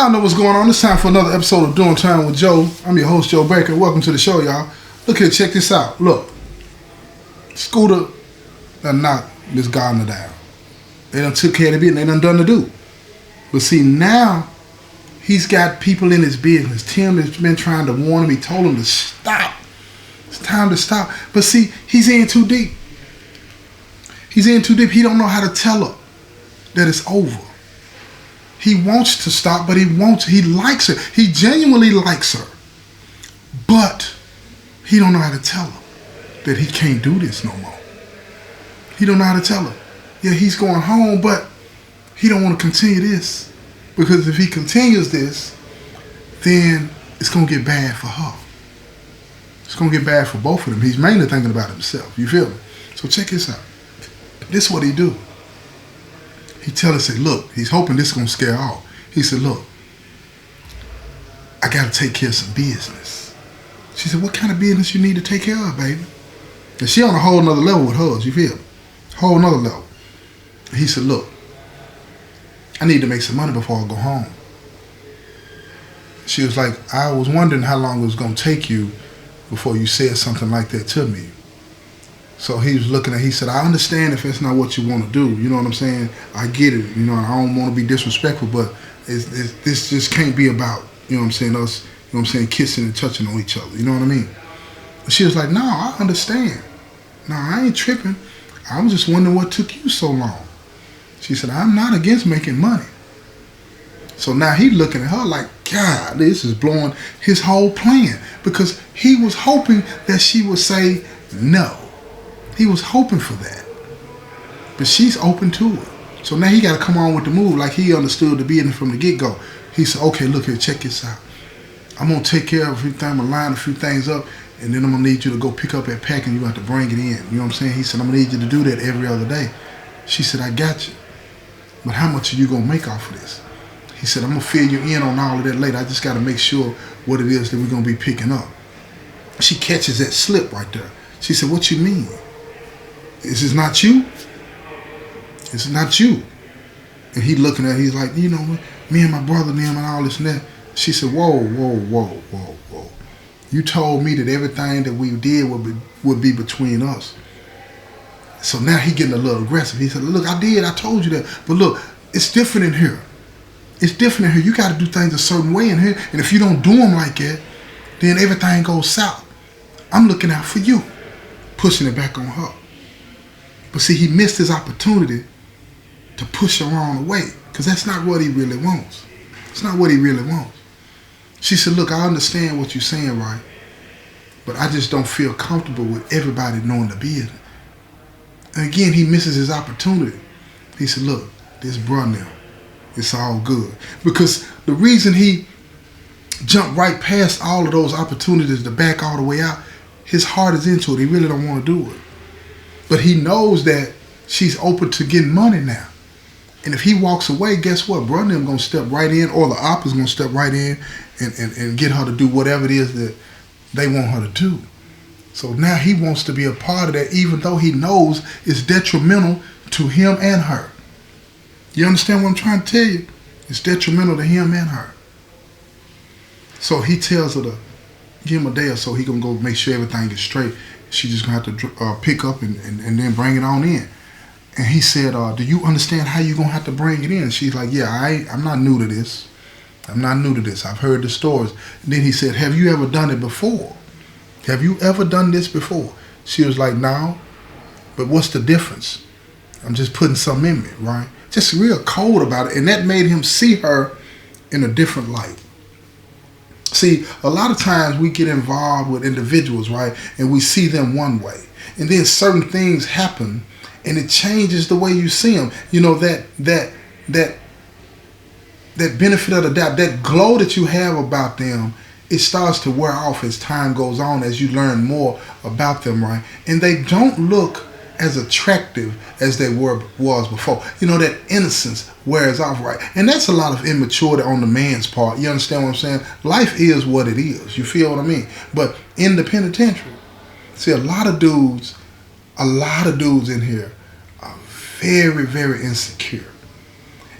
Y'all know what's going on. It's time for another episode of Doing Time with Joe. I'm your host, Joe Baker. Welcome to the show, y'all. Look here, check this out. Look, Scooter done knocked Miss Gardner down. They done took care of it and they done the do. But see, now he's got people in his business. Tim has been trying to warn him. He told him to stop. It's time to stop. But see, he's in too deep. He's in too deep. He don't know how to tell her that it's over. He wants to stop, but he likes her. He genuinely likes her. But he don't know how to tell her that he can't do this no more. He don't know how to tell her. Yeah, he's going home, but he don't want to continue this. Because if he continues this, then it's going to get bad for her. It's going to get bad for both of them. He's mainly thinking about himself. You feel me? So check this out. This is what he do. He tell her, say, look, he's hoping this is going to scare off. He said, look, I got to take care of some business. She said, what kind of business you need to take care of, baby? And she on a whole nother level with hers, you feel me? Whole nother level. He said, look, I need to make some money before I go home. She was like, I was wondering how long it was going to take you before you said something like that to me. So he was looking at, he said, I understand if it's not what you want to do. You know what I'm saying? I get it. You know, I don't want to be disrespectful, but this just can't be about, you know what I'm saying, us, you know what I'm saying, kissing and touching on each other. You know what I mean? She was like, no, I understand. No, I ain't tripping. I was just wondering what took you so long. She said, I'm not against making money. So now he looking at her like, God, this is blowing his whole plan. Because he was hoping that she would say no. He was hoping for that. But she's open to it. So now he got to come on with the move like he understood the business from the get-go. He said, okay, look here, check this out. I'm going to take care of a few things. I'm going to line a few things up, and then I'm going to need you to go pick up that pack, and you have to bring it in. You know what I'm saying? He said, I'm going to need you to do that every other day. She said, I got you. But how much are you going to make off of this? He said, I'm going to fill you in on all of that later. I just got to make sure what it is that we're going to be picking up. She catches that slip right there. She said, what you mean? This is not you? It's not you. And he looking at her, he's like, you know, me and my brother, them and all this and that. She said, whoa. You told me that everything that we did would be between us. So now he getting a little aggressive. He said, look, I told you that. But look, it's different in here. It's different in here. You got to do things a certain way in here. And if you don't do them like that, then everything goes south. I'm looking out for you. Pushing it back on her. But see, he missed his opportunity to push her on away because that's not what he really wants. It's not what he really wants. She said, look, I understand what you're saying, right? But I just don't feel comfortable with everybody knowing the business. And again, he misses his opportunity. He said, look, this brother now, it's all good. Because the reason he jumped right past all of those opportunities to back all the way out, his heart is into it. He really don't want to do it. But he knows that she's open to getting money now. And if he walks away, guess what? Brother them going to step right in, or the op is going to step right in and get her to do whatever it is that they want her to do. So now he wants to be a part of that, even though he knows it's detrimental to him and her. You understand what I'm trying to tell you? It's detrimental to him and her. So he tells her to give him a day or so. He going to go make sure everything is straight. She's just going to have to pick up and then bring it on in. And he said, do you understand how you're going to have to bring it in? She's like, yeah, I'm not new to this. I'm not new to this. I've heard the stories. And then he said, have you ever done it before? Have you ever done this before? She was like, no. But what's the difference? I'm just putting something in me, right? Just real cold about it. And that made him see her in a different light. See, a lot of times we get involved with individuals, right? And we see them one way. And then certain things happen and it changes the way you see them. You know, that benefit of the doubt, that glow that you have about them, it starts to wear off as time goes on, as you learn more about them, right? And they don't look as attractive as they was before. You know, that innocence wears off, right? And that's a lot of immaturity on the man's part. You understand what I'm saying? Life is what it is. You feel what I mean? But in the penitentiary, see, a lot of dudes in here are very, very insecure.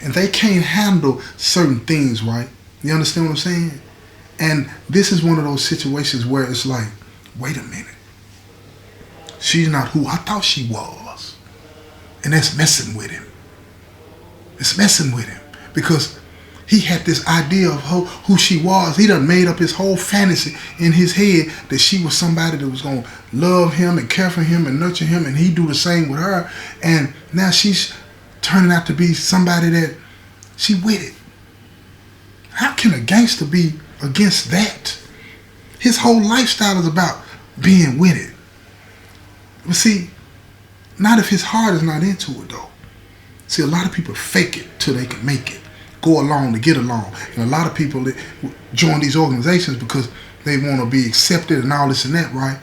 And they can't handle certain things, right? You understand what I'm saying? And this is one of those situations where it's like, wait a minute. She's not who I thought she was. And that's messing with him. It's messing with him. Because he had this idea of who she was. He done made up his whole fantasy in his head that she was somebody that was going to love him and care for him and nurture him, and he do the same with her. And now she's turning out to be somebody that she with it. How can a gangster be against that? His whole lifestyle is about being with it. But see, not if his heart is not into it though. See, a lot of people fake it till they can make it. Go along to get along. And a lot of people that join these organizations because they want to be accepted and all this and that, right?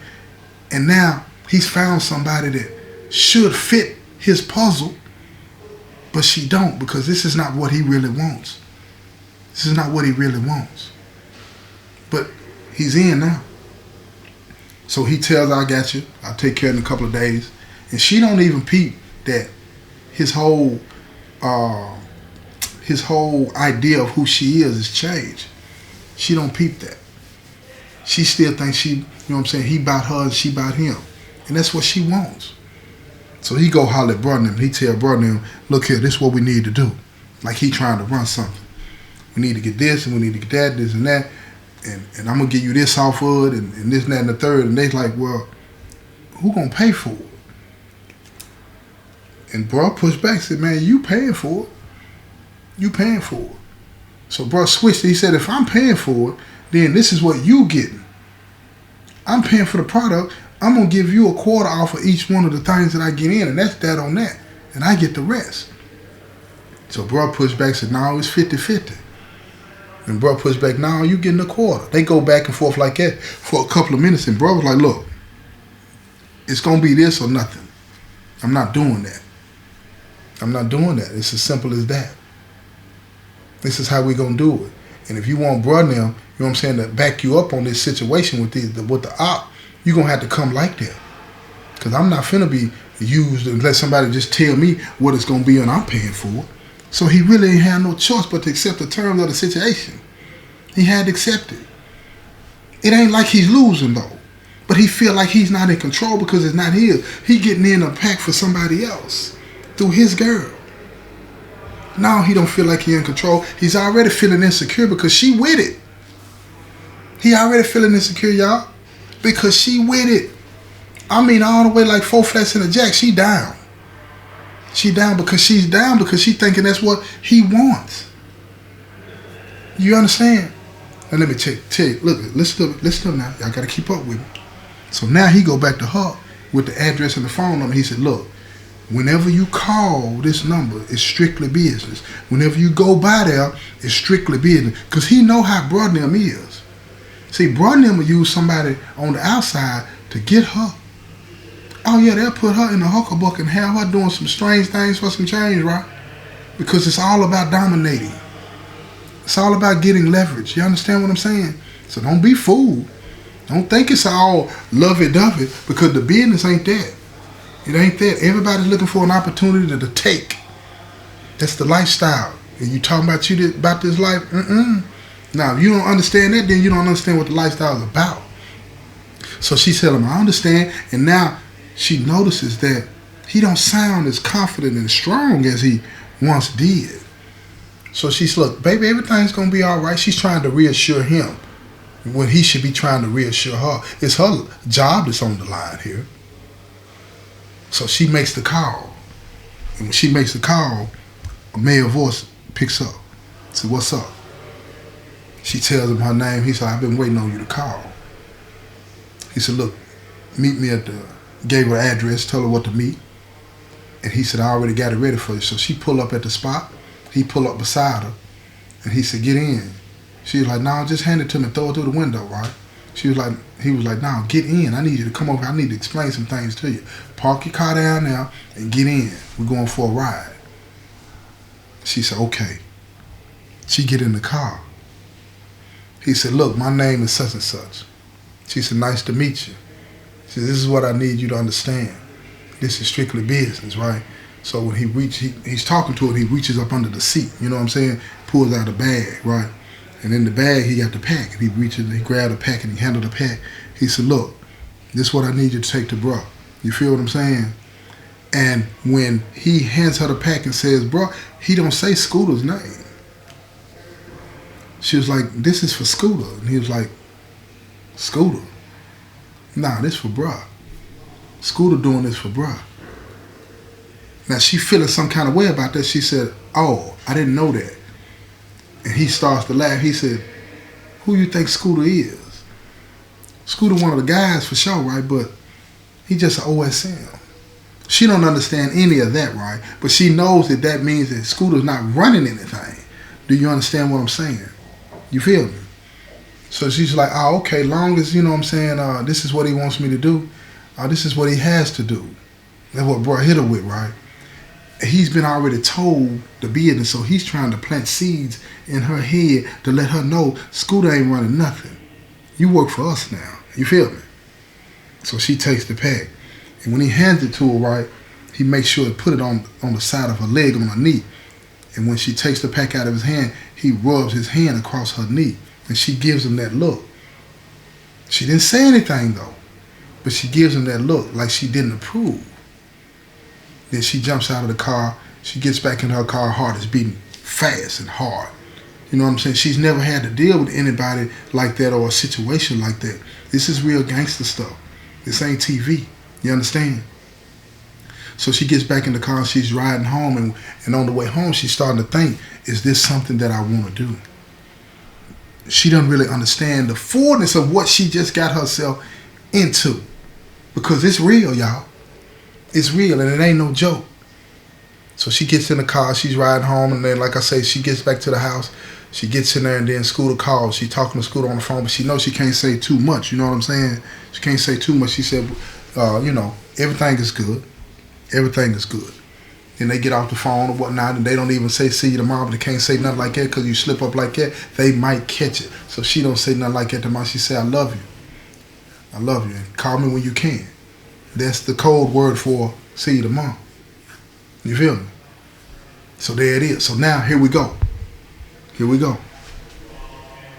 And now he's found somebody that should fit his puzzle, but she don't, because this is not what he really wants. This is not what he really wants. But he's in now. So he tells her, I got you. I'll take care of it in a couple of days. And she don't even peep that his whole idea of who she is changed. She don't peep that. She still thinks he about her and she about him. And that's what she wants. So he go holler at brother and he tell brother him, look here, this is what we need to do. Like he trying to run something. We need to get this and we need to get that, this and that. And I'm going to give you this off of it and this and that and the third. And they like, well, who going to pay for it? And bro pushed back, said, man, you paying for it. You paying for it. So bro switched it. He said, if I'm paying for it, then this is what you getting. I'm paying for the product. I'm going to give you a quarter off of each one of the things that I get in, and that's that on that. And I get the rest. So bro pushed back, said, no, it's 50-50. And bro pushed back, no, you getting a quarter. They go back and forth like that for a couple of minutes, and bro was like, look, it's going to be this or nothing. I'm not doing that. I'm not doing that. It's as simple as that. This is how we going to do it. And if you want brother them, you know what I'm saying, to back you up on this situation with the op, you're going to have to come like that. Because I'm not finna be used and let somebody just tell me what it's going to be and I'm paying for it. So he really ain't had no choice but to accept the terms of the situation. He had to accept it. It ain't like he's losing though. But he feel like he's not in control because it's not his. He getting in a pack for somebody else through his girl. Now he don't feel like he in control. He's already feeling insecure because she with it. He already feeling insecure, y'all, because she with it. I mean, all the way like 4 flats in a jack. She down. She down because she's down because she thinking that's what he wants. You understand? And let me tell you, look, listen to him now. Y'all got to keep up with him. So now he go back to her with the address and the phone number. He said, look, whenever you call this number, it's strictly business. Whenever you go by there, it's strictly business. Because he know how brother them is. See, brother them will use somebody on the outside to get her. Oh yeah, they'll put her in the hucklebuck and have her doing some strange things for some change, right? Because it's all about dominating. It's all about getting leverage. You understand what I'm saying? So don't be fooled. Don't think it's all lovey-dovey, because the business ain't that. It ain't that. Everybody's looking for an opportunity to take. That's the lifestyle. And you talking about this life? Now, if you don't understand that, then you don't understand what the lifestyle is about. So she said, I understand. And now she notices that he don't sound as confident and strong as he once did. So she's, look, baby, everything's going to be all right. She's trying to reassure him when he should be trying to reassure her. It's her job that's on the line here. So she makes the call. And when she makes the call, a male voice picks up. Says, what's up? She tells him her name. He said, I've been waiting on you to call. He said, look, meet me gave her address, tell her what to meet. And he said, I already got it ready for you. So she pull up at the spot. He pull up beside her. And he said, get in. She was like, no, just hand it to me, throw it through the window, right? He was like, no, get in. I need you to come over. I need to explain some things to you. Park your car down now and get in. We're going for a ride. She said, okay. She get in the car. He said, look, my name is such and such. She said, nice to meet you. She said, this is what I need you to understand. This is strictly business, right? So when he's talking to her, he reaches up under the seat, you know what I'm saying? Pulls out a bag, right? And in the bag, he got the pack. And he grabbed the pack and he handled the pack. He said, look, this is what I need you to take to bro. You feel what I'm saying? And when he hands her the pack and says, bro, he don't say Scooter's name. She was like, this is for Scooter. And he was like, Scooter? Nah, this for bro. Scooter doing this for bro. Now she feeling some kind of way about that. She said, oh, I didn't know that. And he starts to laugh. He said, who you think Scooter is? Scooter one of the guys for sure, right? But he just an OSM. She don't understand any of that, right? But she knows that means that Scooter's not running anything. Do you understand what I'm saying? You feel me? So she's like, oh, okay, long as, you know what I'm saying, this is what he wants me to do. This is what he has to do. That's what bro hit her with, right? He's been already told the business, so he's trying to plant seeds in her head to let her know Scooter ain't running nothing. You work for us now. You feel me? So she takes the pack. And when he hands it to her, right, he makes sure to put it on the side of her leg, on her knee. And when she takes the pack out of his hand, he rubs his hand across her knee. And she gives him that look. She didn't say anything, though. But she gives him that look like she didn't approve. Then she jumps out of the car. She gets back in her car. Her heart is beating fast and hard. You know what I'm saying? She's never had to deal with anybody like that or a situation like that. This is real gangster stuff. This ain't TV. You understand? So she gets back in the car. She's riding home. And on the way home, she's starting to think, is this something that I want to do? She doesn't really understand the fullness of what she just got herself into. Because it's real, y'all. It's real, and it ain't no joke. So she gets in the car, she's riding home, and then, like I say, she gets back to the house. She gets in there, and then Scooter calls. She's talking to Scooter on the phone, but she knows she can't say too much. You know what I'm saying? She can't say too much. She said, everything is good. Everything is good. Then they get off the phone or whatnot, and they don't even say, see you tomorrow, but they can't say nothing like that because you slip up like that, they might catch it. So she don't say nothing like that to mom. She say, I love you. I love you, and call me when you can. That's the code word for see you tomorrow. You feel me? So there it is. So now, here we go. Here we go.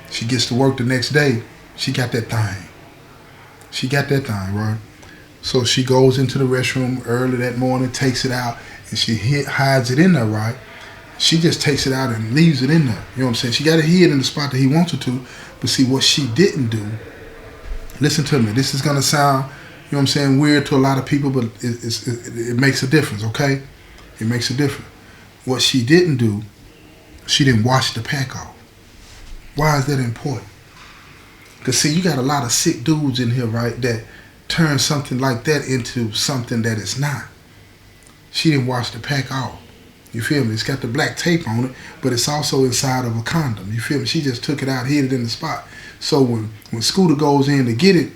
She gets to work the next day. She got that thing. She got that thing, right? So she goes into the restroom early that morning, takes it out, and she hides it in there, right? She just takes it out and leaves it in there. You know what I'm saying? She got it hid in the spot that he wants her to. But see, what she didn't do, listen to me. This is going to sound, you know what I'm saying, weird to a lot of people, but it makes a difference, okay? It makes a difference. What she didn't do, she didn't wash the pack off. Why is that important? Because, see, you got a lot of sick dudes in here, right, that turn something like that into something that it's not. She didn't wash the pack off. You feel me? It's got the black tape on it, but it's also inside of a condom. You feel me? She just took it out, hid it in the spot. So when Scooter goes in to get it,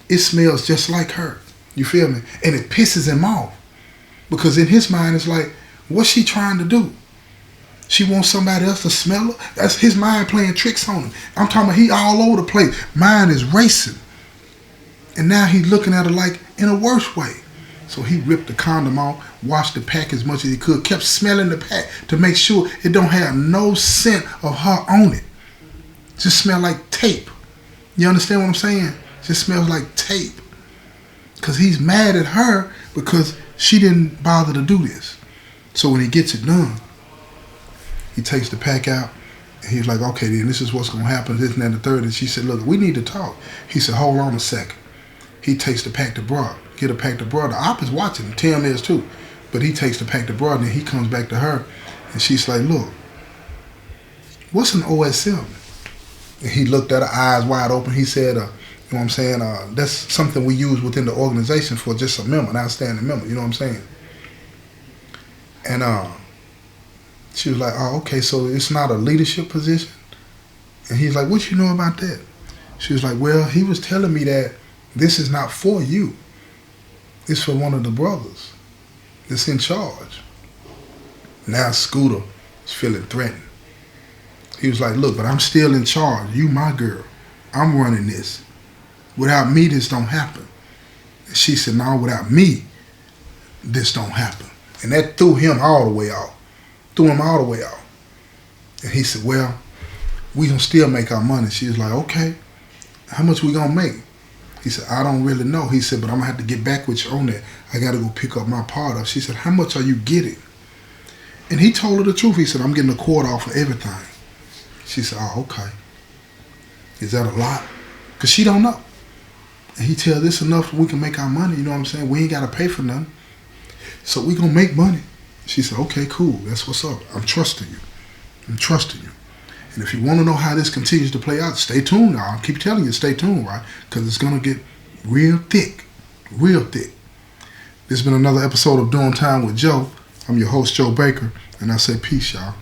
it smells just like her. You feel me? And it pisses him off. Because in his mind, it's like, what's she trying to do? She wants somebody else to smell her? That's his mind playing tricks on him. I'm talking about he all over the place. Mind is racing. And now he's looking at her like in a worse way. So he ripped the condom off, washed the pack as much as he could, kept smelling the pack to make sure it don't have no scent of her on it. Just smell like tape. You understand what I'm saying? Just smells like tape. Because he's mad at her because she didn't bother to do this. So when he gets it done, he takes the pack out, and he's like, okay, then this is what's going to happen, this and that and the third. And she said, look, we need to talk. He said, hold on a second. He takes the pack to Broad. Get a pack to Broad. The op is watching him. Tim is too. But he takes the pack to Broad, and then he comes back to her, and she's like, look, what's an OSM? And he looked at her eyes wide open. He said, you know what I'm saying, that's something we use within the organization for just a member, an outstanding member. You know what I'm saying? And she was like, oh, okay, so it's not a leadership position? And he's like, what you know about that? She was like, well, he was telling me that this is not for you. It's for one of the brothers that's in charge. Now Scooter is feeling threatened. He was like, look, but I'm still in charge. You my girl. I'm running this. Without me, this don't happen. And she said, no, without me, this don't happen. And that threw him all the way off. Threw him all the way off. And he said, well, we gonna still make our money. She was like, okay, how much we gonna make? He said, I don't really know. He said, but I'm gonna have to get back with you on that. I gotta go pick up my part of. She said, how much are you getting? And he told her the truth. He said, I'm getting a quarter off of everything. She said, oh, okay. Is that a lot? Because she don't know. And he tell this enough we can make our money. You know what I'm saying? We ain't got to pay for nothing. So we going to make money. She said, okay, cool. That's what's up. I'm trusting you. I'm trusting you. And if you want to know how this continues to play out, stay tuned now. I keep telling you, stay tuned, right? Because it's going to get real thick. Real thick. This has been another episode of Doing Time with Joe. I'm your host, Joe Baker. And I say peace, y'all.